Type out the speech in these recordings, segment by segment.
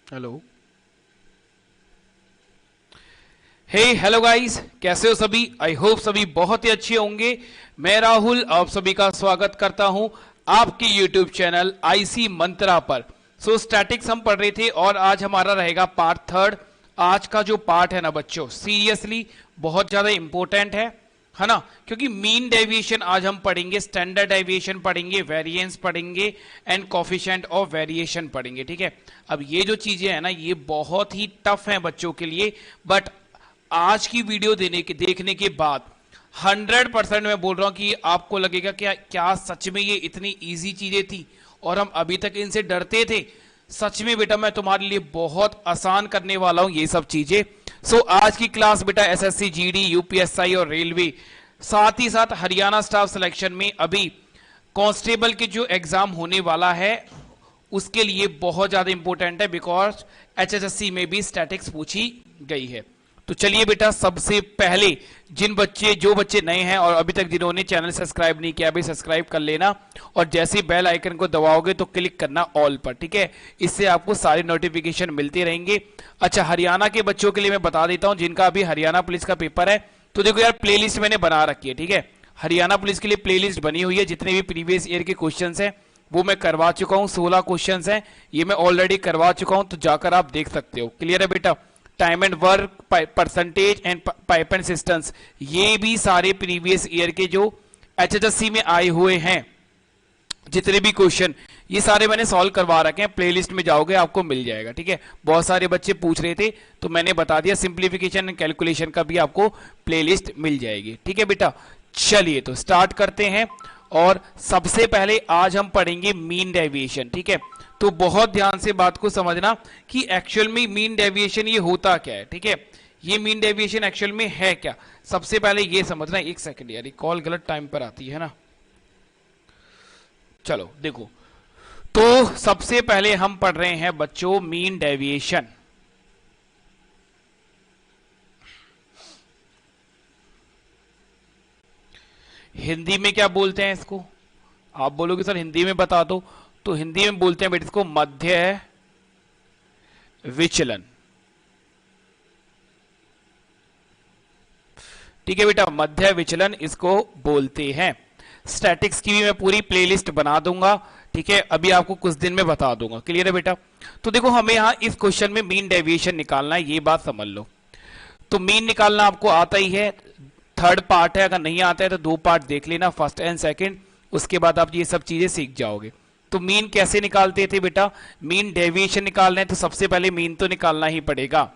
Hello. हे hello guys, कैसे हो सभी? आई होप सभी बहुत ही अच्छे होंगे। मैं राहुल आप सभी का स्वागत करता हूं आपके यूट्यूब चैनल आईसी मंत्रा पर। स्टैटिक्स हम पढ़ रहे थे और आज हमारा रहेगा पार्ट थर्ड। आज का जो पार्ट है ना बच्चों, सीरियसली बहुत ज्यादा इंपॉर्टेंट है ना, क्योंकि मीन डेविएशन आज हम पढ़ेंगे, स्टैंडर्ड डेविएशन पढ़ेंगे, वेरिएंस पढ़ेंगे एंड कोफिशिएंट ऑफ वेरिएशन पढ़ेंगे। ठीक है, अब ये जो चीजें हैं ना ये बहुत ही टफ है बच्चों के लिए, बट आज की वीडियो देखने के बाद 100% मैं बोल रहा हूं कि आपको लगेगा क्या क्या सच में ये इतनी इजी चीजें थी और हम अभी तक इनसे डरते थे। सच में बेटा मैं तुम्हारे लिए बहुत आसान करने वाला हूं ये सब चीजें। आज की क्लास बेटा एसएससी जीडी यूपीएसआई और रेलवे, साथ ही साथ हरियाणा स्टाफ सिलेक्शन में अभी कांस्टेबल के जो एग्जाम होने वाला है उसके लिए बहुत ज्यादा इंपॉर्टेंट है, बिकॉज एचएसएससी में भी स्टैटिक्स पूछी गई है। तो चलिए बेटा, सबसे पहले जो बच्चे नए हैं और अभी तक जिन्होंने चैनल सब्सक्राइब नहीं किया, अभी सब्सक्राइब कर लेना और जैसे बेल आइकन को दबाओगे तो क्लिक करना ऑल पर। ठीक है, इससे आपको सारे नोटिफिकेशन मिलते रहेंगे। अच्छा, हरियाणा के बच्चों के लिए मैं बता देता हूं जिनका अभी हरियाणा पुलिस का पेपर है, तो देखो यार प्लेलिस्ट मैंने बना रखी है। ठीक है, हरियाणा पुलिस के लिए प्लेलिस्ट बनी हुई है, जितने भी प्रीवियस ईयर के क्वेश्चन है वो मैं करवा चुका हूं। 16 क्वेश्चन है ये मैं ऑलरेडी करवा चुका हूं, तो जाकर आप देख सकते हो। क्लियर है बेटा? Time and work, percentage and pipe and systems, ये भी सारे प्रीवियस ईयर के जो एचएसएससी में आए हुए हैं जितने भी क्वेश्चन, ये सारे मैंने सॉल्व करवा रखे हैं। प्लेलिस्ट में जाओगे आपको मिल जाएगा। ठीक है, बहुत सारे बच्चे पूछ रहे थे तो मैंने बता दिया, सिंप्लीफिकेशन एंड कैलकुलेशन का भी आपको प्लेलिस्ट मिल जाएगी। ठीक है बेटा, चलिए तो स्टार्ट करते हैं। और सबसे पहले आज हम पढ़ेंगे मीन डेविएशन। ठीक है, तो बहुत ध्यान से बात को समझना कि एक्चुअल में मीन डेविएशन ये होता क्या है। ठीक है, ये मीन डेविएशन एक्चुअल में है क्या, सबसे पहले ये समझना। एक सेकंड यार, कॉल गलत टाइम पर आती है ना। चलो देखो, तो सबसे पहले हम पढ़ रहे हैं बच्चों मीन डेविएशन। हिंदी में क्या बोलते हैं इसको? आप बोलोगे सर हिंदी में बता दो, तो हिंदी में बोलते हैं बेटा इसको मध्य विचलन। ठीक है बेटा, मध्य विचलन इसको बोलते हैं। स्टैटिक्स की भी मैं पूरी प्लेलिस्ट बना दूंगा। ठीक है, अभी आपको कुछ दिन में बता दूंगा। क्लियर है बेटा? तो देखो, हमें यहां इस क्वेश्चन में मीन डेविएशन निकालना है, ये बात समझ लो। तो मीन निकालना आपको आता ही है, थर्ड पार्ट है। अगर नहीं आता है तो 2 पार्ट देख लेना, फर्स्ट एंड सेकंड, उसके बाद आप ये सब चीजें सीख जाओगे। तो मीन कैसे निकालते थे बेटा? मीन डेविएशन निकालना है तो सबसे पहले मीन तो निकालना ही पड़ेगा।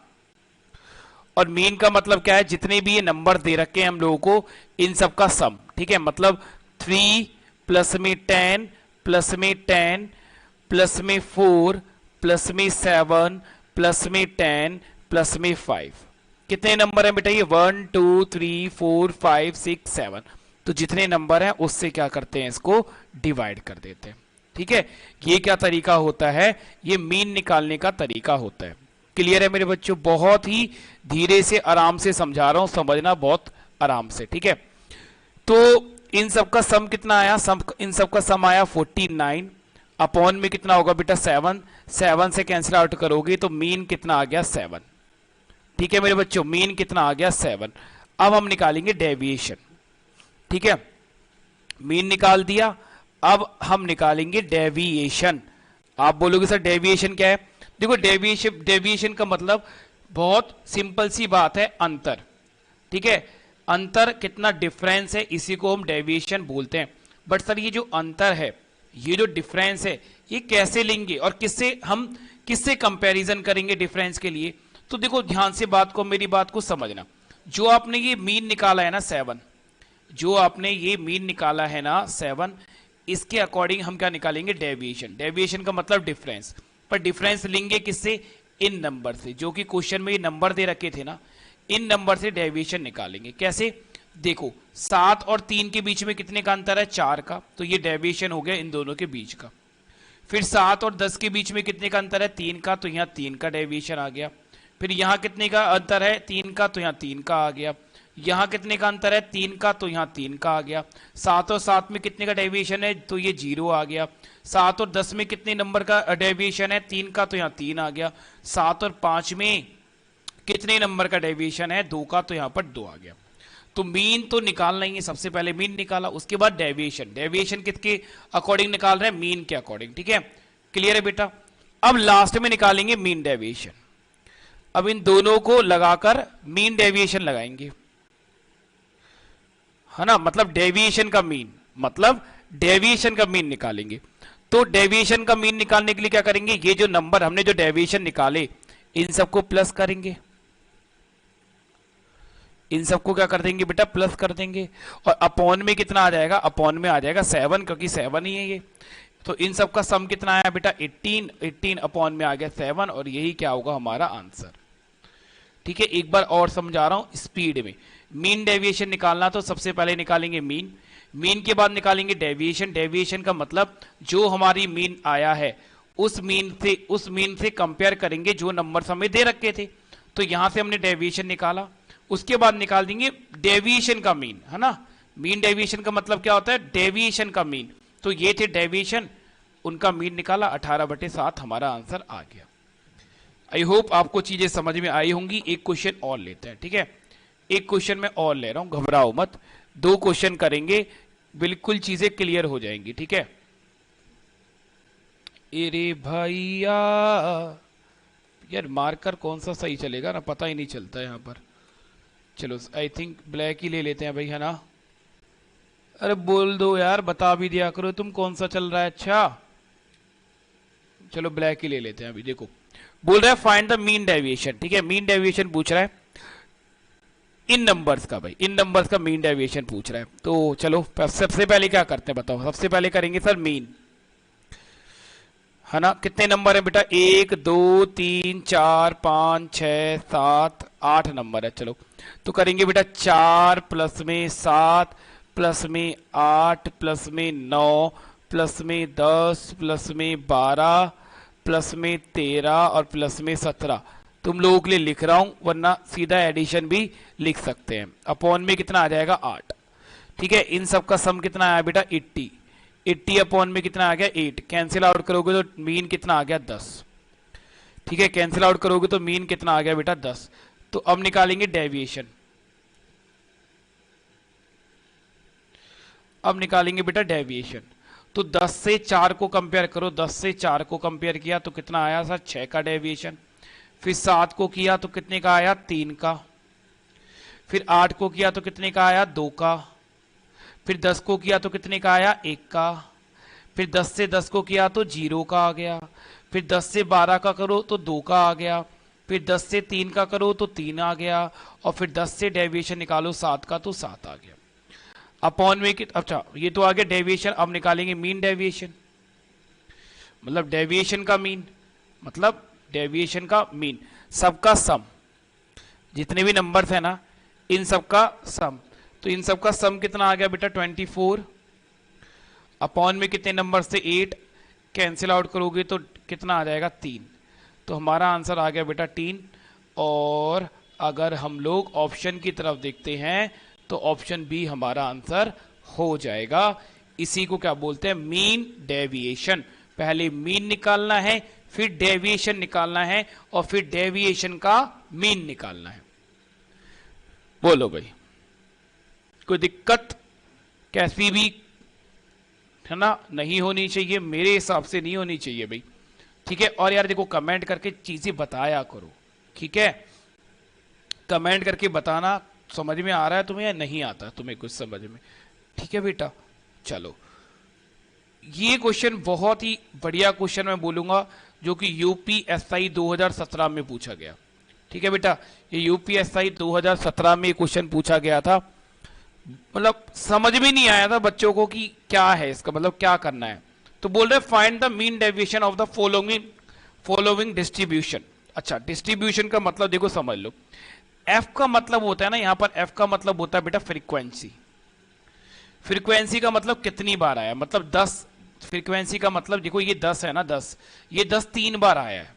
और मीन का मतलब क्या है? जितने भी ये नंबर दे रखे हैं हम लोगों को, इन सब का सम। ठीक है, मतलब 3 प्लस में 10 प्लस में 10 प्लस में 4 प्लस में 7 प्लस में 10 प्लस में 5। कितने नंबर है बेटा ये? 1 2 3 4 5 6 7। तो जितने नंबर हैं उससे क्या करते हैं, इसको डिवाइड कर देते हैं। ठीक है, ये क्या तरीका होता है? ये मीन निकालने का तरीका होता है। क्लियर है मेरे बच्चों? बहुत ही धीरे से आराम से समझा रहा हूं, समझना बहुत आराम से। ठीक है, तो इन सब का सम कितना आया? इन सब का सम आया 49। अपॉन में कितना होगा बेटा? 7। 7 से कैंसिल आउट करोगे तो मीन कितना आ गया? 7। ठीक है मेरे बच्चों, मीन कितना आ गया? 7। अब हम निकालेंगे डेविएशन। ठीक है, मीन निकाल दिया, अब हम निकालेंगे डेविएशन। आप बोलोगे सर डेविएशन क्या है? देखो, डेविएशन का मतलब बहुत सिंपल सी बात है, अंतर। ठीक है, अंतर कितना डिफरेंस है, इसी को हम डेविएशन बोलते हैं। बट सर ये जो अंतर है, ये जो डिफरेंस है, ये कैसे लेंगे और किससे कंपैरिजन करेंगे डिफरेंस के लिए? तो देखो ध्यान से मेरी बात को समझना। जो आपने ये मीन निकाला है ना 7, जो आपने ये मीन निकाला है ना 7, इसके अकॉर्डिंग हम क्या निकालेंगे? डेविएशन। डेविएशन का मतलब डिफरेंस। पर डिफरेंस लेंगे किससे? इन नंबर से, जो कि क्वेश्चन में ये नंबर दे रखे थे ना, इन नंबर से डेविएशन निकालेंगे। कैसे? देखो, 7 और 3 के बीच में कितने का अंतर है? 4 का, तो ये डेविएशन हो गया इन दोनों के बीच का। फिर 7 और 10 के बीच में कितने का अंतर है? 3 का, तो यहाँ 3 का डेविएशन आ गया। फिर यहाँ कितने का अंतर है? 3 का, तो यहाँ 3 का आ गया। यहां कितने का अंतर है, 3 का, तो यहां 3 का आ गया। 7 और 7 में कितने का डेविएशन है, तो ये 0 आ गया। 7 और 10 में कितने नंबर का डेविएशन है, 3 का, तो यहां 3 आ गया। 7 और 5 में कितने नंबर का डेविएशन है, 2 का, तो यहां पर 2 आ गया। तो मीन तो निकालना ही है, सबसे पहले मीन निकाला, उसके बाद डेविएशन। डेविएशन किसके अकॉर्डिंग निकाल रहे हैं, मीन के अकॉर्डिंग। ठीक है, क्लियर है बेटा। अब लास्ट में निकालेंगे मीन डेविएशन। अब इन दोनों को लगाकर मीन डेविएशन लगाएंगे, है ना, मतलब डेविएशन का मीन, मतलब डेविएशन का मीन निकालेंगे। तो डेविएशन का मीन निकालने के लिए क्या करेंगे, ये जो नंबर हमने जो डेविएशन निकाले इन सबको प्लस करेंगे, इन सबको क्या कर देंगे बेटा, प्लस कर देंगे। और अपॉन में कितना आ जाएगा, अपॉन में आ जाएगा 7, क्योंकि 7 ही है ये। तो इन सब का सम कितना आया बेटा, 18। 18 अपॉन में आ गया 7, और यही क्या होगा हमारा आंसर। ठीक है, एक बार और समझा रहा हूं स्पीड में। मीन डेविएशन निकालना तो सबसे पहले निकालेंगे मीन, मीन के बाद निकालेंगे डेविएशन। डेविएशन का मतलब जो हमारी मीन आया है उस मीन से कंपेयर करेंगे जो नंबर हमें दे रखे थे। तो यहां से हमने डेविएशन निकाला, उसके बाद निकाल देंगे डेविएशन का मीन, है ना। मीन डेविएशन का मतलब क्या होता है, डेविएशन का मीन। तो ये थे डेविएशन, उनका मीन निकाला, 18/7 हमारा आंसर आ गया। आई होप आपको चीजें समझ में आई होंगी। एक क्वेश्चन और लेते हैं, ठीक है, एक क्वेश्चन मैं और ले रहा हूं, घबराओ मत। 2 क्वेश्चन करेंगे, बिल्कुल चीजें क्लियर हो जाएंगी। ठीक है, अरे भैया यार मार्कर कौन सा सही चलेगा ना, पता ही नहीं चलता यहाँ पर। चलो आई थिंक ब्लैक ही ले लेते हैं भाई, है ना। अरे बोल दो यार, बता भी दिया करो तुम कौन सा चल रहा है। अच्छा चलो ब्लैक ही ले लेते हैं। अभी देखो बोल रहा है फाइंड द मीन डेविएशन। ठीक है, मीन डेविएशन पूछ रहा है इन नंबर्स का, भाई इन नंबर्स का मीन डेविएशन पूछ रहा है। तो चलो सबसे पहले क्या करते हैं बताओ। सबसे पहले करेंगे सर मीन, है ना। कितने नंबर है बेटा, 1 2 3 4 5 6 7 8 नंबर है। चलो तो करेंगे बेटा 4 प्लस में 7 प्लस में 8 प्लस में 9 प्लस में 10 प्लस में 12 प्लस में 13 और प्लस में 17। तुम लोगों के लिए लिख रहा हूं, वरना सीधा एडिशन भी लिख सकते हैं। अपॉन में कितना आ जाएगा 8। ठीक है, इन सब का सम कितना आया बेटा 80। 80 अपॉन में कितना आ गया 8। कैंसिल आउट करोगे तो मीन कितना आ गया 10। ठीक है, कैंसिल आउट करोगे तो मीन कितना आ गया बेटा 10। तो अब निकालेंगे डेविएशन। अब निकालेंगे बेटा डेविएशन। तो 10 से 4 को कंपेयर करो, 10 से 4 को कंपेयर किया तो कितना आया सर 6 का डेविएशन। फिर 7 को किया तो कितने का आया 3 का। फिर 8 को किया तो कितने का आया 2 का। फिर 10 को किया तो कितने का आया 1 का। फिर 10 से 10 को किया तो 0 का आ गया। फिर 10 से 12 का करो तो 2 का आ गया। फिर 10 से 3 का करो तो 3 आ गया। और फिर 10 से डेविएशन निकालो 7 का तो 7 आ गया। अपॉन में अच्छा ये तो आ गया डेविएशन। अब निकालेंगे मीन डेविएशन, मतलब डेविएशन का मीन, मतलब डेविएशन का मीन, सबका सम, जितने भी नंबर्स है ना इन सबका सम। तो इन सबका सम कितना आ गया बेटा 24। अपॉन में कितने नंबर से 8, कैंसिल आउट करोगे तो कितना आ जाएगा 3। तो हमारा आंसर आ गया बेटा 3। और अगर हम लोग ऑप्शन की तरफ देखते हैं तो ऑप्शन बी हमारा आंसर हो जाएगा। इसी को क्या बोलते हैं, मीन डेविएशन। पहले मीन निकालना है, फिर डेविएशन निकालना है, और फिर डेविएशन का मीन निकालना है। बोलो भाई, कोई दिक्कत कैसी भी है ना नहीं होनी चाहिए, मेरे हिसाब से नहीं होनी चाहिए भाई। ठीक है, और यार देखो कमेंट करके चीजें बताया करो। ठीक है, कमेंट करके बताना समझ में आ रहा है तुम्हें या नहीं आता तुम्हें कुछ समझ में। ठीक है बेटा, चलो ये क्वेश्चन बहुत ही बढ़िया क्वेश्चन मैं बोलूंगा, जो कि यूपीएसआई 2017 में पूछा गया। ठीक है बेटा, ये यूपीएसआई 2017 में क्वेश्चन पूछा गया था। मतलब समझ में नहीं आया था बच्चों को कि क्या है इसका मतलब, क्या करना है। तो बोल रहे find the mean deviation of the following distribution. अच्छा, डिस्ट्रीब्यूशन का मतलब देखो समझ लो। एफ का मतलब होता है ना, यहां पर एफ का मतलब होता है बेटा फ्रीक्वेंसी। फ्रीक्वेंसी का मतलब कितनी बार आया, मतलब 10। फ्रीक्वेंसी का मतलब देखो ये 10 है ना, 10, ये 10 3 बार आया है।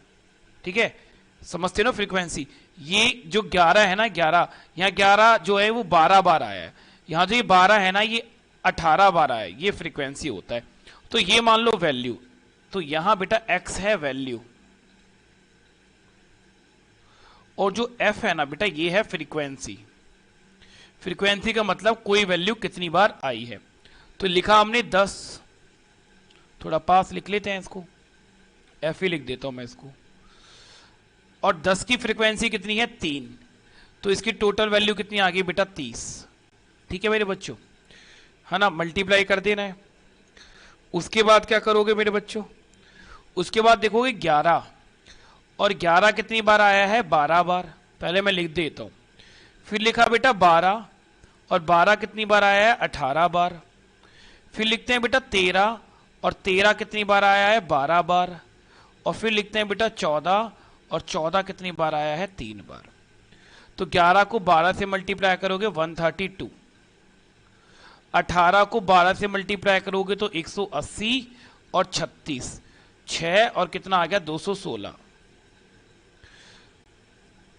ठीक है, समझते हो ना फ्रीक्वेंसी। ये जो 11 है ना 11, यहाँ 11 जो है वो 12 बार आया है, यहाँ जो ये 12 है ना ये 18 बार आया है, ये फ्रीक्वेंसी होता है। तो ये मान लो वैल्यू, तो यहां बेटा x है वैल्यू, और जो f है ना बेटा ये है फ्रीक्वेंसी। फ्रीक्वेंसी का मतलब कोई वैल्यू कितनी बार आई है। तो लिखा हमने 10, थोड़ा पास लिख लेते हैं इसको, f ही लिख देता हूं मैं इसको, और 10 की फ्रीक्वेंसी कितनी है 3, तो इसकी टोटल वैल्यू कितनी आ गई बेटा 30। ठीक है मेरे बच्चों, है ना, मल्टीप्लाई कर देना है। उसके बाद क्या करोगे मेरे बच्चों, उसके बाद देखोगे 11, और 11 कितनी बार आया है 12 बार, पहले मैं लिख देता हूं। फिर लिखा बेटा 12, और 12 कितनी बार आया है 18 बार। फिर लिखते हैं बेटा 13, और 13 कितनी बार आया है 12 बार। और फिर लिखते हैं बेटा 14, और 14 कितनी बार आया है 3 बार। तो 11 को 12 से मल्टीप्लाई करोगे 132, 18 को 12 से मल्टीप्लाई करोगे तो 180, और 36 6, और कितना आ गया 216।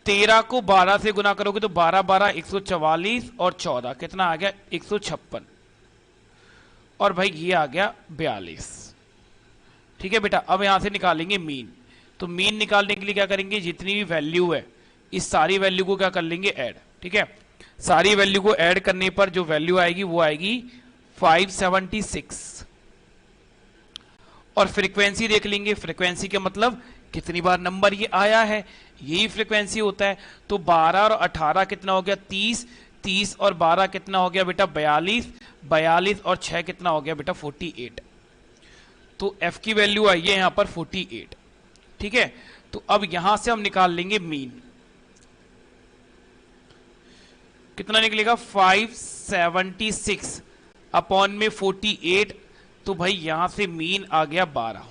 13 को 12 से गुना करोगे तो 12 12 144, और 14 कितना आ गया 156, और भाई ये आ गया 42। ठीक है बेटा, अब यहां से निकालेंगे मीन। तो मीन निकालने के लिए क्या करेंगे, जितनी भी वैल्यू है इस सारी वैल्यू को क्या कर लेंगे ऐड। ठीक है, सारी वैल्यू को ऐड करने पर जो वैल्यू आएगी वो आएगी 576। और फ्रीक्वेंसी देख लेंगे, फ्रीक्वेंसी के मतलब कितनी बार नंबर ये आया है, यही फ्रीक्वेंसी होता है। तो 12 और 18 कितना हो गया 30, 30 और 12 कितना हो गया बेटा 42, 42 और 6 कितना हो गया बेटा 48। तो f की वैल्यू आई है यहां पर 48। ठीक है, तो अब यहां से हम निकाल लेंगे मीन, कितना निकलेगा 576 अपॉन में 48। तो भाई यहां से मीन आ गया 12।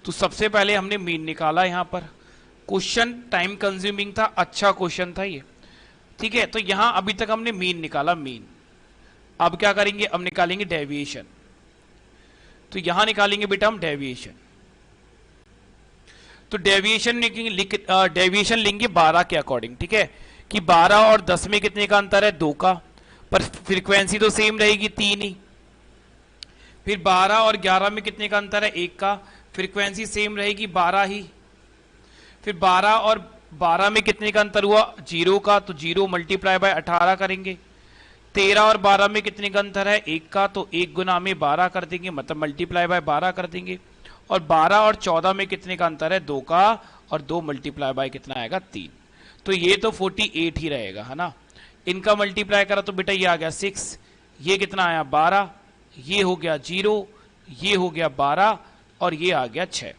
तो सबसे पहले हमने मीन निकाला, यहां पर क्वेश्चन टाइम कंज्यूमिंग था, अच्छा क्वेश्चन था ये। ठीक है, तो यहां अभी तक हमने मीन निकाला मीन। अब क्या करेंगे, अब निकालेंगे डेविएशन। तो यहां निकालेंगे बेटा हम डेविएशन। तो डेविएशन डेविएशन लेंगे 12 के अकॉर्डिंग। ठीक है, कि 12 और 10 में कितने का अंतर है 2 का, पर फ्रीक्वेंसी तो सेम रहेगी 3 ही। फिर 12 और 11 में कितने का अंतर है 1 का, फ्रीक्वेंसी सेम रहेगी 12 ही। फिर 12 और 12 में कितने का अंतर हुआ 0 का, तो 0 मल्टीप्लाई बाय 18 करेंगे। 13 और 12 में कितने का अंतर है 1 का, तो 1 गुना में 12 कर देंगे, मतलब मल्टीप्लाई बाय 12 कर देंगे। और 12 और 14 में कितने का अंतर है 2 का, और 2 मल्टीप्लाई बाय कितना आएगा 3। तो ये तो 48 ही रहेगा, है ना। इनका मल्टीप्लाई करा तो बेटा ये आ गया 6, ये कितना आया 12, ये हो गया 0, ये हो गया 12, और ये आ गया 6।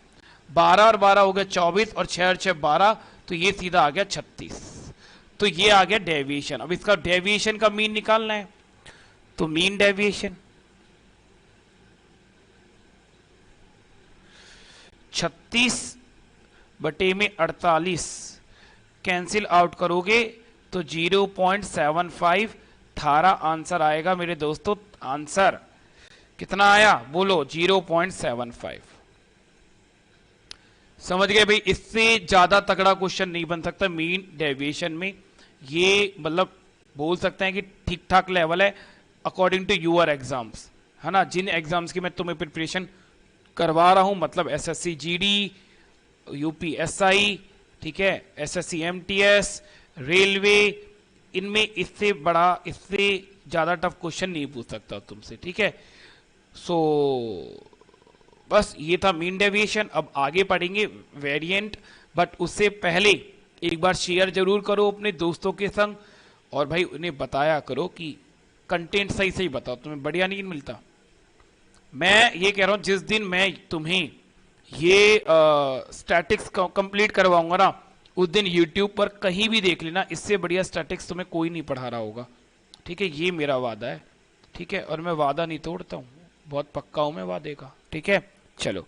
12 और 12 हो गया 24, और 6 और 6 12, तो ये सीधा आ गया 36। तो ये आ गया डेविएशन। अब इसका डेविएशन का मीन निकालना है, तो मीन डेविएशन 36/48 कैंसिल आउट करोगे तो 0.75 थारा आंसर आएगा मेरे दोस्तों। आंसर कितना आया बोलो 0.75। समझ गए भाई, इससे ज्यादा तगड़ा क्वेश्चन नहीं बन सकता मीन डेविएशन में। ये मतलब बोल सकते हैं कि ठीक ठाक लेवल है अकॉर्डिंग टू यूर एग्जाम्स, है ना, जिन एग्जाम्स की मैं तुम्हें प्रिपरेशन करवा रहा हूं, मतलब एसएससी जीडी, यूपीएसआई, ठीक है, एसएससी एमटीएस, रेलवे, इनमें इससे बड़ा इससे ज्यादा टफ क्वेश्चन नहीं पूछ सकता तुमसे। ठीक है, सो बस ये था मीन डेविएशन। अब आगे पढ़ेंगे वेरिएंट, बट उससे पहले एक बार शेयर जरूर करो अपने दोस्तों के संग, और भाई उन्हें बताया करो कि कंटेंट सही सही बताओ, तुम्हें बढ़िया नहीं मिलता। मैं ये कह रहा हूं जिस दिन मैं तुम्हें ये स्टैटिक्स कंप्लीट करवाऊंगा ना, उस दिन यूट्यूब पर कहीं भी देख लेना, इससे बढ़िया स्टैटिक्स तुम्हें कोई नहीं पढ़ा रहा होगा। ठीक है, ये मेरा वादा है। ठीक है, और मैं वादा नहीं तोड़ता हूं, बहुत पक्का हूं मैं वादे का। ठीक है, चलो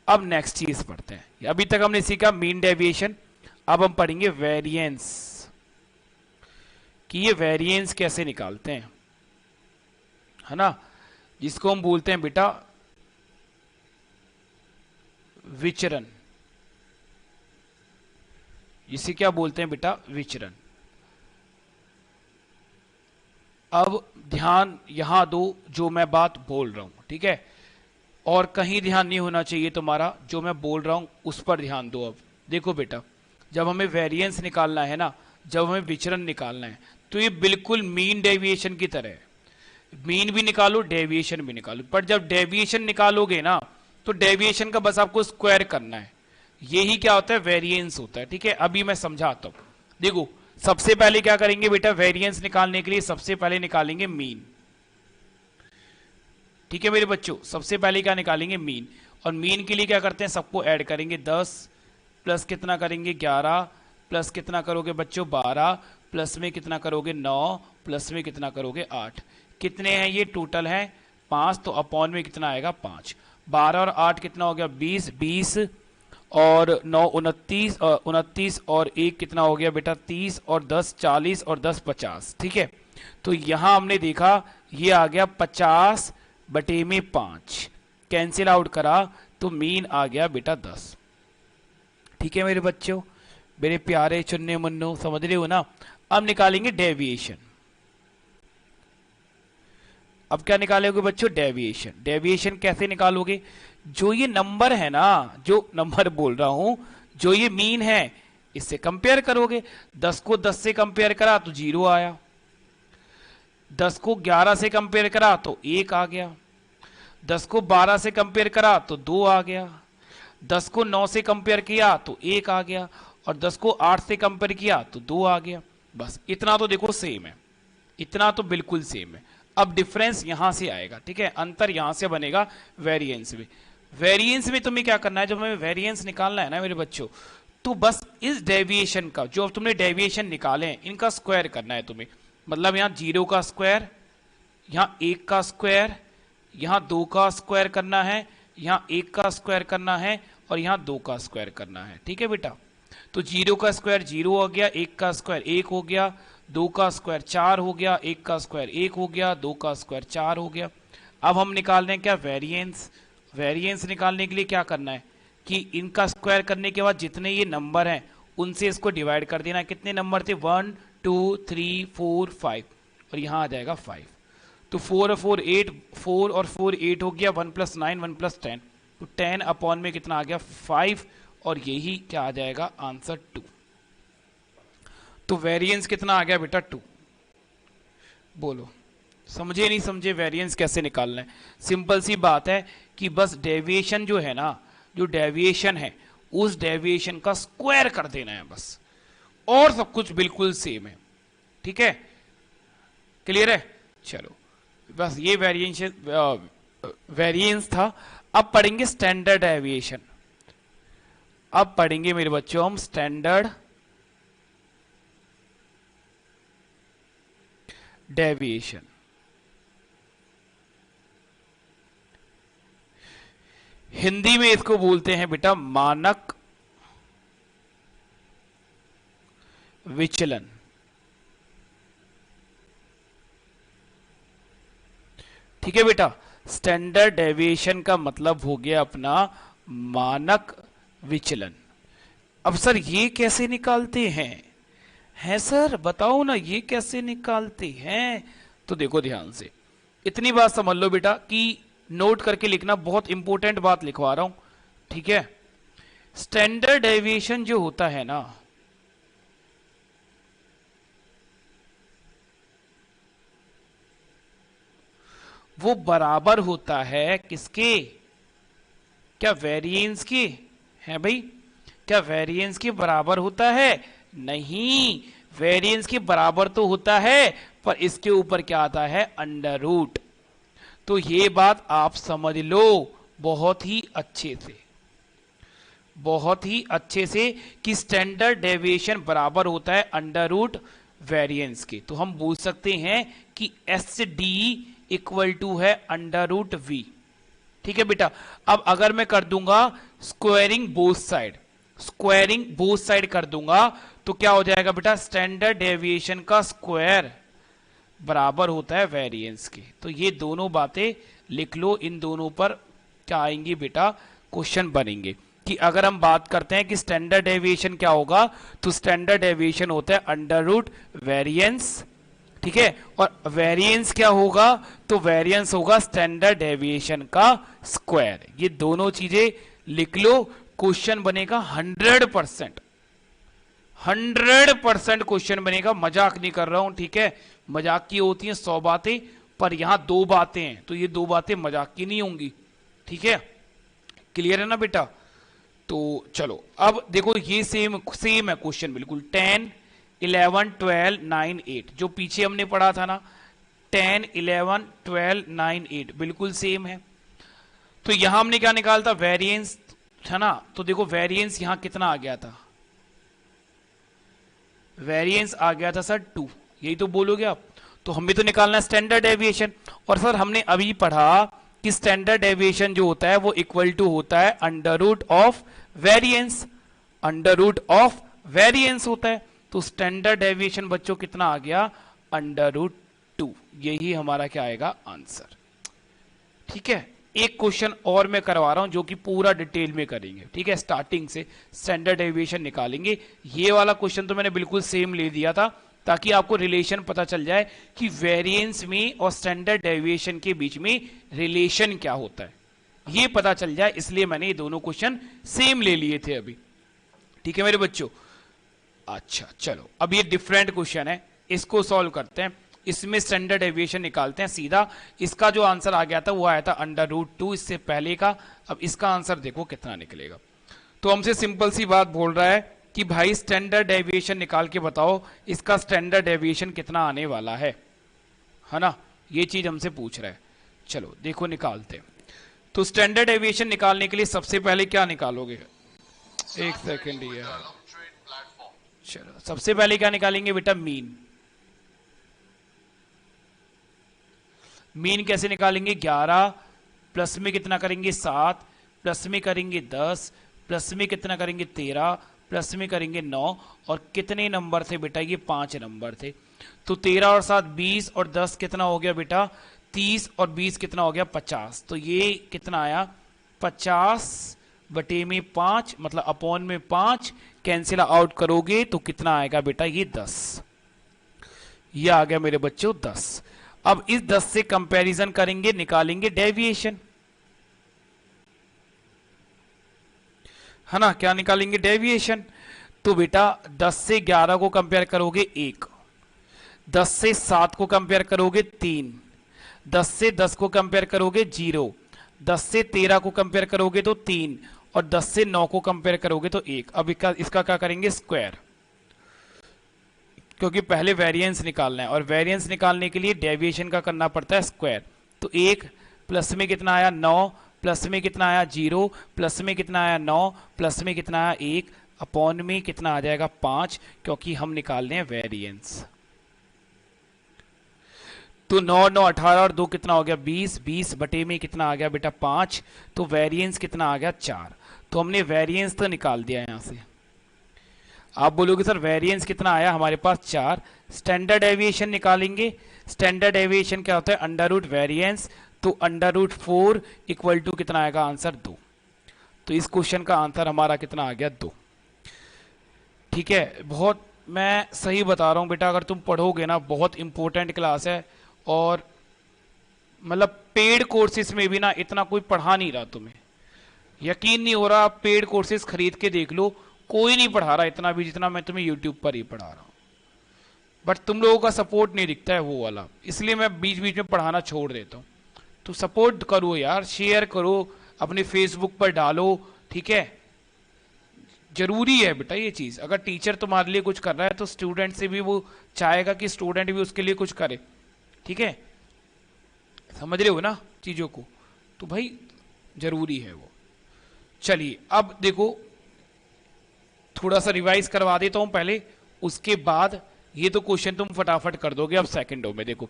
अब नेक्स्ट चीज पढ़ते हैं। अभी तक हमने सीखा मीन डेविएशन, अब हम पढ़ेंगे वेरिएंस, कि ये वेरिएंस कैसे निकालते हैं, है ना, जिसको हम बोलते हैं बेटा विचरण। जिसे क्या बोलते हैं बेटा, विचरण। अब ध्यान यहां दो जो मैं बात बोल रहा हूं, ठीक है, और कहीं ध्यान नहीं होना चाहिए तुम्हारा, जो मैं बोल रहा हूं उस पर ध्यान दो। अब देखो बेटा, जब हमें वेरिएंस निकालना है ना, जब हमें विचरण निकालना है, तो ये बिल्कुल मीन डेविएशन की तरह है। मीन भी निकालो, डेविएशन भी निकालो, पर जब डेविएशन निकालोगे ना, तो डेविएशन का बस आपको स्क्वायर करना है। यही क्या होता है, वेरिएंस होता है। ठीक है, अभी मैं समझाता हूं। देखो, सबसे पहले क्या करेंगे बेटा, वेरिएंस निकालने के लिए सबसे पहले निकालेंगे मीन। ठीक है मेरे बच्चों, सबसे पहले क्या निकालेंगे, मीन। और मीन के लिए क्या करते हैं, सबको ऐड करेंगे। 10 प्लस कितना करेंगे, 11 प्लस कितना करोगे बच्चों, 12 प्लस में कितना करोगे, 9 प्लस में कितना करोगे, 8। कितने हैं ये, टोटल है 5, तो अपॉन में कितना आएगा, 5। 12 और 8 कितना हो गया, 20। 20 और 9 29, 29 और 1 कितना हो गया बेटा, 30, और 10 40, और 10 50। ठीक है, तो यहां हमने देखा ये आ गया 50 बटे में 5, कैंसिल आउट करा तो मीन आ गया बेटा 10। ठीक है मेरे बच्चों, मेरे प्यारे चुन्ने मुन्नो, समझ रहे हो ना। अब निकालेंगे डेविएशन। अब क्या निकालोगे बच्चों, डेविएशन। डेविएशन कैसे निकालोगे, जो ये नंबर है ना, जो नंबर बोल रहा हूं, जो ये मीन है, इससे कंपेयर करोगे। 10 को 10 से कंपेयर करा तो 0 आया, 10 को 11 से कंपेयर करा तो 1 आ गया, 10 को 12 से कंपेयर करा तो 2 आ गया, 10 को 9 से कंपेयर किया तो 1 आ गया, और 10 को 8 से कंपेयर किया तो 2 आ गया। बस इतना तो देखो सेम है, इतना तो बिल्कुल सेम है। अब डिफरेंस यहां से आएगा, ठीक है, अंतर यहां से बनेगा वेरिएंस में। वेरिएंस में तुम्हें क्या करना है, जब हमें वेरिएंस निकालना है ना मेरे बच्चों, तो बस इस डेविएशन का, जो अब तुमने डेविएशन निकाले हैं, इनका स्क्वायर करना है तुम्हें। मतलब यहां 0 का स्क्वायर, यहां 1 का स्क्वायर, यहां 2 का स्क्वायर करना है, यहां 1 का स्क्वायर करना है, और यहां 2 का स्क्वायर करना है। ठीक है बेटा, तो 0 का स्क्वायर 0 हो गया, 1 का स्क्वायर 1 हो गया, 2 का स्क्वायर 4 हो गया, 1 का स्क्वायर 1 हो गया, 2 का स्क्वायर 4 हो गया। अब हम निकाल रहे हैं क्या, वेरिएंस। वेरिएंस निकालने के लिए क्या करना है कि इनका स्क्वायर करने के बाद जितने ये नंबर हैं उनसे इसको डिवाइड कर देना। कितने नंबर थे, 1 2 3 4 5, और यहां आ जाएगा 5। तो 4 और 4 8, 4 और 4 8 हो गया, 1 + 9 1 + 10, तो 10 अपॉन में कितना आ गया, 5, और यही क्या आ जाएगा, आंसर 2। तो वेरिएंस कितना आ गया बेटा, 2। बोलो, समझे नहीं समझे वेरिएंस कैसे निकालना है। सिंपल सी बात है कि बस डेविएशन जो है ना, जो डेविएशन है, उस डेविएशन का स्क्वायर कर देना है बस, और सब कुछ बिल्कुल सेम है। ठीक है, क्लियर है। चलो, बस ये वेरिएंस था। अब पढ़ेंगे स्टैंडर्ड डेविएशन। अब पढ़ेंगे मेरे बच्चों हम स्टैंडर्ड डेविएशन। हिंदी में इसको बोलते हैं बेटा मानक विचलन। ठीक है बेटा, स्टैंडर्ड डेविएशन का मतलब हो गया अपना मानक विचलन। अब सर ये कैसे निकालते हैं सर बताओ ना, ये कैसे निकालते हैं। तो देखो ध्यान से, इतनी बात समझ लो बेटा कि नोट करके लिखना, बहुत इंपॉर्टेंट बात लिखवा रहा हूं। ठीक है, स्टैंडर्ड डेविएशन जो होता है ना, वो बराबर होता है किसके, क्या वेरिएंस की है भाई, क्या वेरिएंस के बराबर होता है, नहीं, वेरिएंस के बराबर तो होता है, पर इसके ऊपर क्या आता है, अंडर रूट। तो ये बात आप समझ लो बहुत ही अच्छे से, बहुत ही अच्छे से, कि स्टैंडर्ड डेविएशन बराबर होता है अंडर रूट वेरिएंस के। तो हम बोल सकते हैं कि एस डी इक्वल टू है अंडर रूट वी। ठीक है बेटा, अब अगर मैं कर दूंगा squaring both side, squaring both side कर दूंगा, तो क्या हो जाएगा बेटा, स्टैंडर्ड डेविएशन का स्क्वायर बराबर होता है वेरिएंस के। तो ये दोनों बातें लिख लो, इन दोनों पर क्या आएंगी बेटा, क्वेश्चन बनेंगे कि अगर हम बात करते हैं कि स्टैंडर्ड डेविएशन क्या होगा, तो स्टैंडर्ड डेविएशन होता है अंडर रूट वेरिएंस, ठीक है। और वेरिएंस क्या होगा, तो वेरिएंस होगा स्टैंडर्ड डेविएशन का स्क्वायर। ये दोनों चीजें लिख लो, क्वेश्चन बनेगा 100%, 100% क्वेश्चन बनेगा। मजाक नहीं कर रहा हूं, ठीक है। मजाक की होती हैं 100 बातें, पर यहां 2 बातें हैं, तो ये 2 बातें मजाक की नहीं होंगी, ठीक है। क्लियर है ना बेटा। तो चलो अब देखो, ये सेम है क्वेश्चन बिल्कुल। 10 11 12 9 8 जो पीछे हमने पढ़ा था ना, 10 11 12 9 8 बिल्कुल सेम है। तो यहां हमने क्या निकाला था, वेरिएंस, है ना। तो देखो वेरिएंस यहां कितना आ गया था, वेरिएंस आ गया था सर 2, यही तो बोलोगे आप। तो हमें तो निकालना है स्टैंडर्ड डेविएशन, और सर हमने अभी पढ़ा कि स्टैंडर्ड डेविएशन जो होता है वो इक्वल टू होता है under root of variance, under root of variance होता है। तो स्टैंडर्ड डेविएशन बच्चों कितना आ गया, अंडर रूट 2, यही हमारा क्या आएगा आंसर, ठीक है। एक क्वेश्चन और मैं करवा रहा हूं जो कि पूरा डिटेल में करेंगे, ठीक है। स्टार्टिंग से स्टैंडर्ड डेविएशन निकालेंगे। ये वाला क्वेश्चन तो मैंने बिल्कुल सेम ले दिया था, ताकि आपको रिलेशन पता चल जाए कि वेरिएंस में और स्टैंडर्ड डेविएशन के बीच में रिलेशन क्या होता है, ये पता चल जाए, इसलिए मैंने ये दोनों क्वेश्चन सेम ले लिए थे अभी, ठीक है मेरे बच्चों। अच्छा चलो, अब ये डिफरेंट क्वेश्चन है, इसको सॉल्व करते हैं। इसमें स्टैंडर्ड डेविएशन निकालते हैं सीधा। इसका जो आंसर आ गया था वो आया था अंडर रूट 2 इससे पहले का। अब इसका आंसर देखो कितना निकलेगा। तो हमसे सिंपल सी बात बोल रहा है कि भाई स्टैंडर्ड डेविएशन निकाल के बताओ, इसका स्टैंडर्ड डेविएशन कितना आने वाला है ना, ये चीज हमसे पूछ रहा है। चलो देखो निकालते हैं। तो स्टैंडर्ड डेविएशन निकालने के लिए सबसे पहले क्या निकालोगे, एक सेकेंड ही है। चलो सबसे पहले क्या निकालेंगे बेटा, मीन। मीन कैसे निकालेंगे, 11 प्लस में कितना करेंगे 7, प्लस में करेंगे 10, प्लस में कितना करेंगे 13, प्लस में करेंगे 9, और कितने नंबर थे बेटा, ये 5 नंबर थे। तो 13 और 7 20, और 10 कितना हो गया बेटा 30, और 20 कितना हो गया 50। तो ये कितना आया 50 बटे में 5, मतलब अपॉन में 5, कैंसिल आउट करोगे तो कितना आएगा बेटा, ये 10। ये आ गया मेरे बच्चों 10। अब इस 10 से कंपैरिजन करेंगे, निकालेंगे डेविएशन, है ना। क्या निकालेंगे, डेविएशन। तो बेटा 10 से 11 को कंपेयर करोगे 1, 10 से 7 को कंपेयर करोगे 3, 10 से 10 को कंपेयर करोगे 0, 10 से 13 को कंपेयर करोगे तो 3, और 10 से 9 को कंपेयर करोगे तो 1। अब इसका क्या करेंगे, स्क्वायर, क्योंकि पहले वेरिएंस निकालना है, और वेरिएंस निकालने के लिए डेविएशन का करना पड़ता है स्क्वायर। तो 1 प्लस में कितना आया 9, प्लस में कितना आया 0, प्लस में कितना आया 9, प्लस में कितना आया 1, अपॉन में कितना आ जाएगा 5, क्योंकि हम निकाल रहे हैं वेरिएंस। तो 9 9 18 और 2 कितना हो गया 20, 20 बटे में कितना आ गया बेटा 5। तो वेरिएंस कितना आ गया 4। तो हमने वेरिएंस तो निकाल दिया यहां से। आप बोलोगे सर वेरिएंस कितना आया हमारे पास 4। स्टैंडर्ड डेविएशन निकालेंगे। स्टैंडर्ड डेविएशन क्या होता है, अंडर रूट वेरिएंस। तो अंडर रूट 4 इक्वल टू कितना आएगा आंसर 2। तो इस क्वेश्चन का आंसर हमारा कितना आ गया 2। ठीक है, बहुत मैं सही बता रहा हूं बेटा, अगर तुम पढ़ोगे ना बहुत इंपॉर्टेंट क्लास है। और मतलब पेड कोर्सेज में भी ना इतना कोई पढ़ा नहीं रहा, तुम्हें यकीन नहीं हो रहा, पेड कोर्सेज खरीद के देख लो, कोई नहीं पढ़ा रहा इतना भी जितना मैं तुम्हें यूट्यूब पर ही पढ़ा रहा हूं। बट तुम लोगों का सपोर्ट नहीं दिखता है वो वाला, इसलिए मैं बीच बीच में पढ़ाना छोड़ देता हूं। तो सपोर्ट करो यार, शेयर करो, अपने फेसबुक पर डालो, ठीक है। जरूरी है बेटा ये चीज। अगर टीचर तुम्हारे लिए कुछ कर रहा है तो स्टूडेंट से भी वो चाहेगा कि स्टूडेंट भी उसके लिए कुछ करे, ठीक है। समझ रहे हो ना चीजों को, तो भाई जरूरी है वो। चलिए अब देखो थोड़ा सा रिवाइज करवा देता हूं पहले, उसके बाद ये तो क्वेश्चन तुम फटाफट कर दोगे। अब सेकंडों में देखो,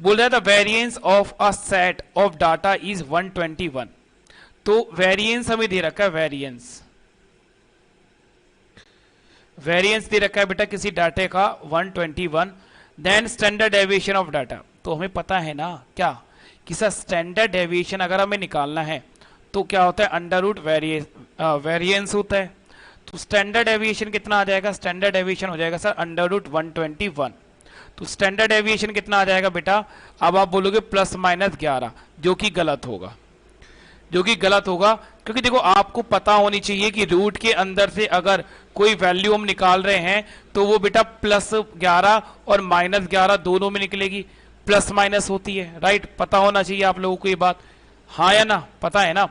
बोल रहा था variance of a set of data is 121। तो वेरिएंस हमें दे रखा है, वेरिएंस दे रखा है बेटा किसी डाटे का 121। Then standard deviation of data, तो हमें पता है ना क्या कि सर स्टैंडर्ड डेविएशन अगर हमें निकालना है तो क्या होता है, अंडर रूट वेरिएंस होता है। तो स्टैंडर्ड एविएशन कितना आ जाएगा, स्टैंडर्ड एविएशन हो जाएगा सर अंडर रूट 121। तो स्टैंडर्ड एविएशन कितना आ जाएगा बेटा, अब आप बोलोगे प्लस माइनस 11, जो कि गलत होगा, जो कि गलत होगा, क्योंकि देखो आपको पता होनी चाहिए कि रूट के अंदर से अगर कोई वैल्यू हम निकाल रहे हैं तो वो बेटा प्लस 11 और माइनस 11 दोनों में निकलेगी, प्लस माइनस होती है, राइट। पता होना चाहिए आप लोगों को ये बात, हाँ या ना, पता है ना।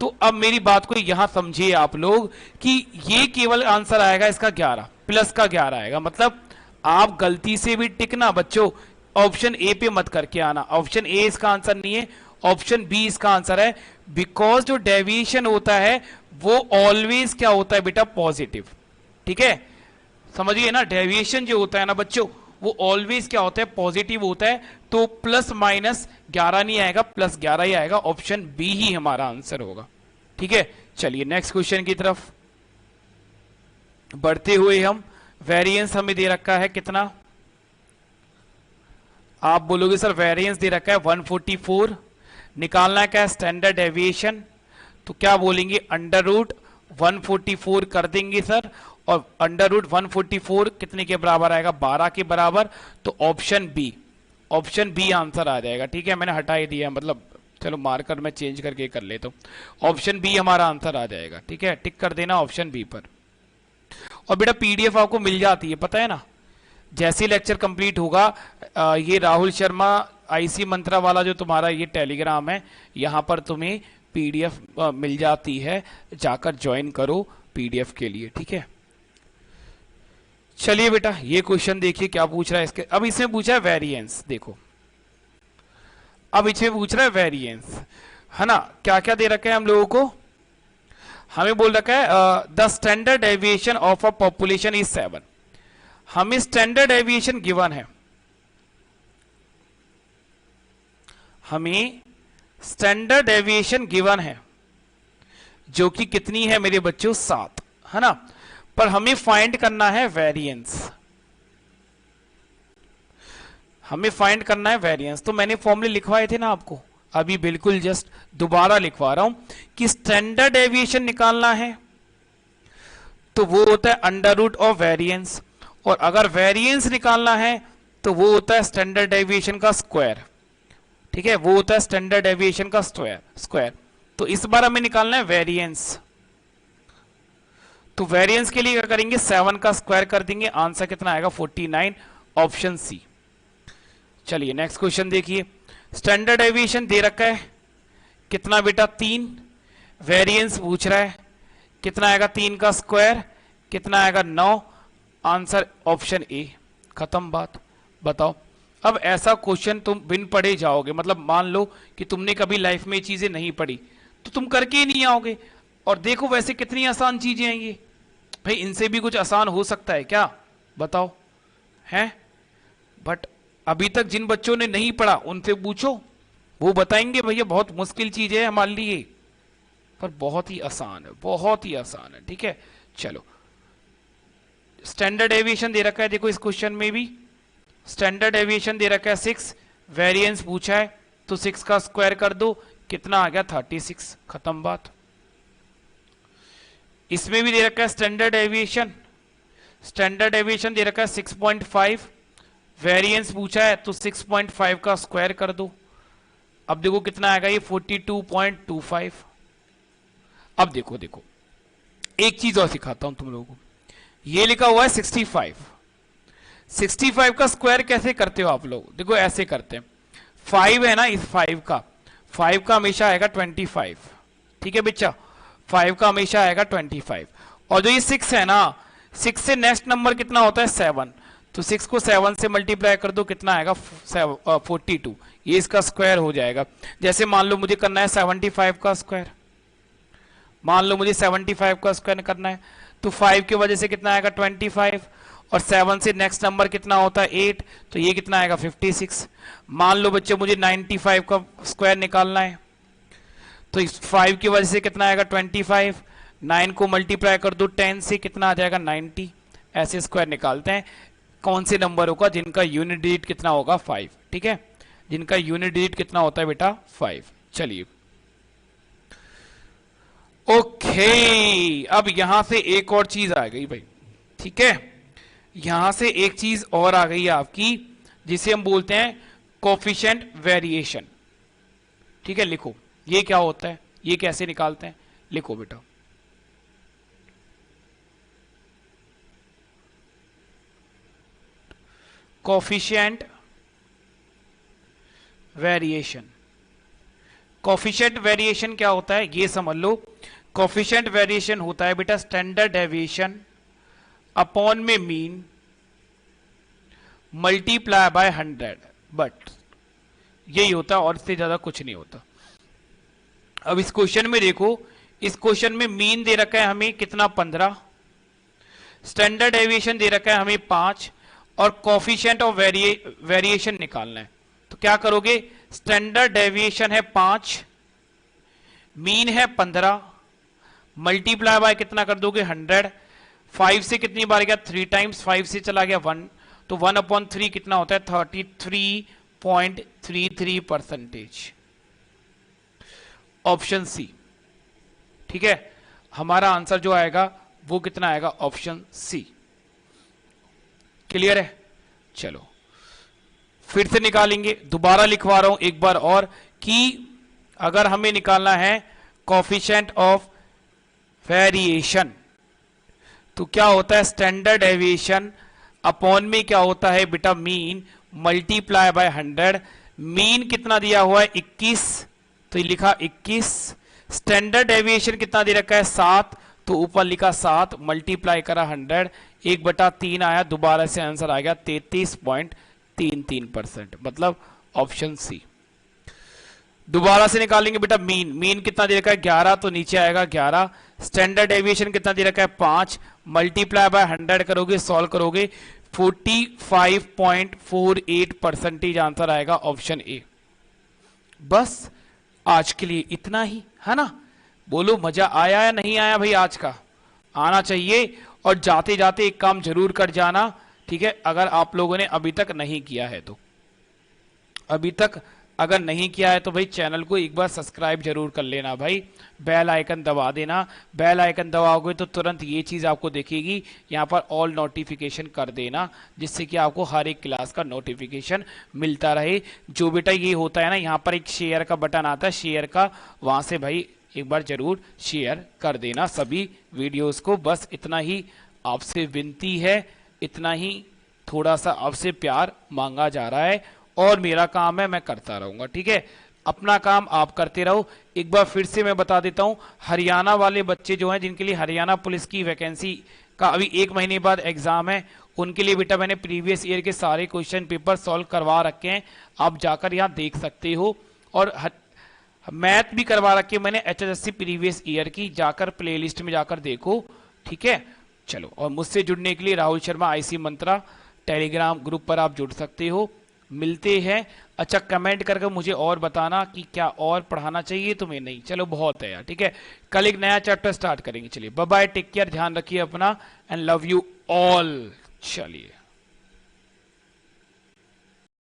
तो अब मेरी बात को यहां समझिए आप लोग कि ये केवल आंसर आएगा इसका 11, प्लस का 11 आएगा। मतलब आप गलती से भी टिकना बच्चों ऑप्शन ए पे मत करके आना, ऑप्शन ए इसका आंसर नहीं है, ऑप्शन बी इसका आंसर है। बिकॉज जो डेविएशन होता है वो ऑलवेज क्या होता है बेटा, पॉजिटिव, ठीक है, समझिए ना। डेविएशन जो होता है ना बच्चों वो ऑलवेज क्या होता है, पॉजिटिव होता है। तो प्लस माइनस 11 नहीं आएगा, प्लस 11 ही आएगा, ऑप्शन बी ही हमारा आंसर होगा, ठीक है। चलिए नेक्स्ट क्वेश्चन की तरफ बढ़ते हुए हम, वेरिएंस हमें दे रखा है कितना, आप बोलोगे सर वेरिएंस दे रखा है 144, निकालना है क्या, स्टैंडर्ड डेविएशन। तो क्या बोलेंगे, अंडर रूट 144 कर देंगे सर, और अंडर रूट 144 कितने के बराबर आएगा, 12 के बराबर। तो option B, option B answer आ जाएगा, ठीक है। मैंने हटा ही दिया, मतलब चलो मार्कर मैं चेंज करके कर लेता हूं, ऑप्शन बी हमारा आंसर आ जाएगा, ठीक है। टिक कर देना ऑप्शन बी पर। और बेटा पीडीएफ आपको मिल जाती है, पता है ना, जैसे लेक्चर कंप्लीट होगा ये राहुल शर्मा आईसी मंत्रा वाला जो तुम्हारा ये टेलीग्राम है, यहां पर तुम्हें पीडीएफ मिल जाती है, जाकर ज्वाइन करो पीडीएफ के लिए, ठीक है। चलिए बेटा ये क्वेश्चन देखिए क्या पूछ रहा है इसके, अब इसमें पूछा है वेरिएंस, देखो अब इसमें पूछ रहा है वेरिएंस, है ना। क्या क्या दे रखा है हम लोगों को, हमें बोल रखा है the standard deviation of a population is 7, हमें स्टैंडर्ड डेविएशन गिवन है, हमें स्टैंडर्ड डेविएशन गिवन है जो कि कितनी है मेरे बच्चों, 7, है ना। पर हमें फाइंड करना है वेरिएंस, हमें फाइंड करना है वेरिएंस। तो मैंने फॉर्मूले लिखवाए थे ना आपको, अभी बिल्कुल जस्ट दोबारा लिखवा रहा हूं कि स्टैंडर्ड डेविएशन निकालना है तो वो होता है अंडर रूट ऑफ वेरिएंस, और अगर वेरिएंस निकालना है तो वो होता है स्टैंडर्ड डेविएशन का स्क्वायर, ठीक है, वो होता है स्टैंडर्ड डेविएशन का स्क्वायर। तो इस बार हमें निकालना है वेरिएंस, तो वेरिएंस के लिए क्या करेंगे, 7 का स्क्वायर कर देंगे, आंसर कितना आएगा 49, ऑप्शन सी। चलिए नेक्स्ट क्वेश्चन देखिए, स्टैंडर्ड डेविएशन दे रखा है कितना बेटा, 3, वेरिएंस पूछ रहा है कितना आएगा, 3 का स्क्वायर कितना आएगा 9, आंसर ऑप्शन ए, खत्म बात। बताओ अब ऐसा क्वेश्चन तुम बिन पढ़े जाओगे, मतलब मान लो कि तुमने कभी लाइफ में चीजें नहीं पढ़ी तो तुम करके ही नहीं आओगे। और देखो वैसे कितनी आसान चीजें हैं ये, भाई इनसे भी कुछ आसान हो सकता है क्या, बताओ, हैं। बट अभी तक जिन बच्चों ने नहीं पढ़ा उनसे पूछो, वो बताएंगे भैया बहुत मुश्किल चीज है हमारे लिए, पर बहुत ही आसान है, बहुत ही आसान है, ठीक है। चलो स्टैंडर्ड डेविएशन दे रखा है, देखो इस क्वेश्चन में भी स्टैंडर्ड डेविएशन दे रखा है 6, वेरिएंस पूछा है तो 6 का स्क्वायर कर दो, कितना आ गया 36, खत्म बात। इसमें भी दे रखा है स्टैंडर्ड डेविएशन, स्टैंडर्ड डेविएशन दे रखा है 6.5, वेरिएंस पूछा है तो 6.5 का स्क्वायर कर दो, अब देखो कितना आएगा ये 42.25। अब देखो देखो एक चीज और सिखाता हूं तुम लोगों को, ये लिखा हुआ है 65, 65 का स्क्वायर कैसे करते हो आप लोग, देखो ऐसे करते हैं, 5 है ना, इस 5 का हमेशा आएगा 25, ठीक है बच्चा, 5 का हमेशा आएगा 25, और जो ये 6 है ना, 6 से नेक्स्ट नंबर कितना होता है 7, तो 6 को 7 से मल्टीप्लाई कर दो, कितना आएगा 42, ये इसका स्क्वायर हो जाएगा। जैसे मान लो मुझे करना है 75 का स्क्वायर, मान लो मुझे 75 का स्क्वायर करना है, तो 5 की वजह से कितना आएगा 25, और 7 से नेक्स्ट नंबर कितना होता है 8, तो ये कितना आएगा 56। मान लो बच्चे मुझे 95 का स्क्वायर निकालना है, तो इस 5 की वजह से कितना आएगा 25, 9 को मल्टीप्लाई कर दो 10 से, कितना आ जाएगा 90। ऐसे स्क्वायर निकालते हैं कौन से नंबरों का जिनका यूनिट डिजिट कितना होगा 5, ठीक है, जिनका यूनिट डिजिट कितना होता है बेटा 5। चलिए ओके, अब यहां से एक और चीज आ गई भाई, ठीक है, यहां से एक चीज और आ गई आपकी जिसे हम बोलते हैं कोफिशिएंट वेरिएशन। ठीक है, लिखो ये क्या होता है, ये कैसे निकालते हैं, लिखो बेटा। कोफिशिएंट वेरिएशन, कोफिशिएंट वेरिएशन क्या होता है ये समझ लो। कोफिशिएंट वेरिएशन होता है बेटा स्टैंडर्ड डेविएशन अपॉन में मीन मल्टीप्लाई बाय 100, बट यही होता है और इससे ज्यादा कुछ नहीं होता। अब इस क्वेश्चन में देखो, इस क्वेश्चन में मीन दे रखा है हमें कितना 15, स्टैंडर्ड डेविएशन दे रखा है हमें 5 और कोफिशिएंट ऑफ वेरिएशन निकालना है। तो क्या करोगे, स्टैंडर्ड डेविएशन है 5, मीन है 15, मल्टीप्लाई बाय कितना कर दोगे 100, 5 से कितनी बार गया 3 टाइम्स, 5 से चला गया 1, तो 1/3 कितना होता है 33.33%। ऑप्शन सी, ठीक है, हमारा आंसर जो आएगा वो कितना आएगा, ऑप्शन सी। क्लियर है, चलो फिर से निकालेंगे, दोबारा लिखवा रहा हूं एक बार और कि अगर हमें निकालना है कोफिशिएंट ऑफ वेरिएशन तो क्या होता है स्टैंडर्ड डेविएशन अपॉन में क्या होता है बेटा मीन मल्टीप्लाई बाय 100। मीन कितना दिया हुआ है 21, तो ये लिखा 21, स्टैंडर्ड डेविएशन कितना दे रखा है 7, तो ऊपर लिखा 7 मल्टीप्लाई करा 100, 1/3 आया, दोबारा से आंसर आ गया 33.33%, मतलब ऑप्शन सी। दोबारा से निकालेंगे बेटा मीन, मीन कितना दे रखा है 11, तो नीचे आएगा 11, स्टैंडर्ड डेविएशन कितना दे रखा है 5, मल्टीप्लाई बाय 100 करोगे, सॉल्व करोगे 45.48% आंसर आएगा ऑप्शन ए। बस आज के लिए इतना ही है ना। बोलो मजा आया या नहीं आया भाई, आज का आना चाहिए। और जाते जाते एक काम जरूर कर जाना, ठीक है, अगर आप लोगों ने अभी तक नहीं किया है तो, अभी तक अगर नहीं किया है तो भाई चैनल को एक बार सब्सक्राइब जरूर कर लेना भाई, बेल आइकन दबा देना। बेल आइकन दबाओगे तो तुरंत ये चीज़ आपको दिखेगी, यहाँ पर ऑल नोटिफिकेशन कर देना, जिससे कि आपको हर एक क्लास का नोटिफिकेशन मिलता रहे। जो बेटा ये होता है ना, यहाँ पर एक शेयर का बटन आता है, शेयर का, वहाँ से भाई एक बार जरूर शेयर कर देना सभी वीडियोज़ को। बस इतना ही आपसे विनती है, इतना ही थोड़ा सा आपसे प्यार मांगा जा रहा है और मेरा काम है मैं करता रहूंगा, ठीक है। अपना काम आप करते रहो। एक बार फिर से मैं बता देता हूं, हरियाणा वाले बच्चे जो हैं जिनके लिए हरियाणा पुलिस की वैकेंसी का अभी 1 महीने बाद एग्जाम है, उनके लिए बेटा मैंने प्रीवियस ईयर के सारे क्वेश्चन पेपर सॉल्व करवा रखे हैं, आप जाकर यहाँ देख सकते हो। और मैथ भी करवा रखी है मैंने HSSC प्रीवियस ईयर की, जाकर प्लेलिस्ट में जाकर देखो, ठीक है। चलो, और मुझसे जुड़ने के लिए राहुल शर्मा IC मंत्रा टेलीग्राम ग्रुप पर आप जुड़ सकते हो। मिलते हैं। अच्छा, कमेंट करके मुझे और बताना कि क्या और पढ़ाना चाहिए तुम्हें, नहीं चलो बहुत है यार, ठीक है। कल एक नया चैप्टर स्टार्ट करेंगे। चलिए बाय बाय, टेक केयर, ध्यान रखिए अपना, एंड लव यू ऑल। चलिए।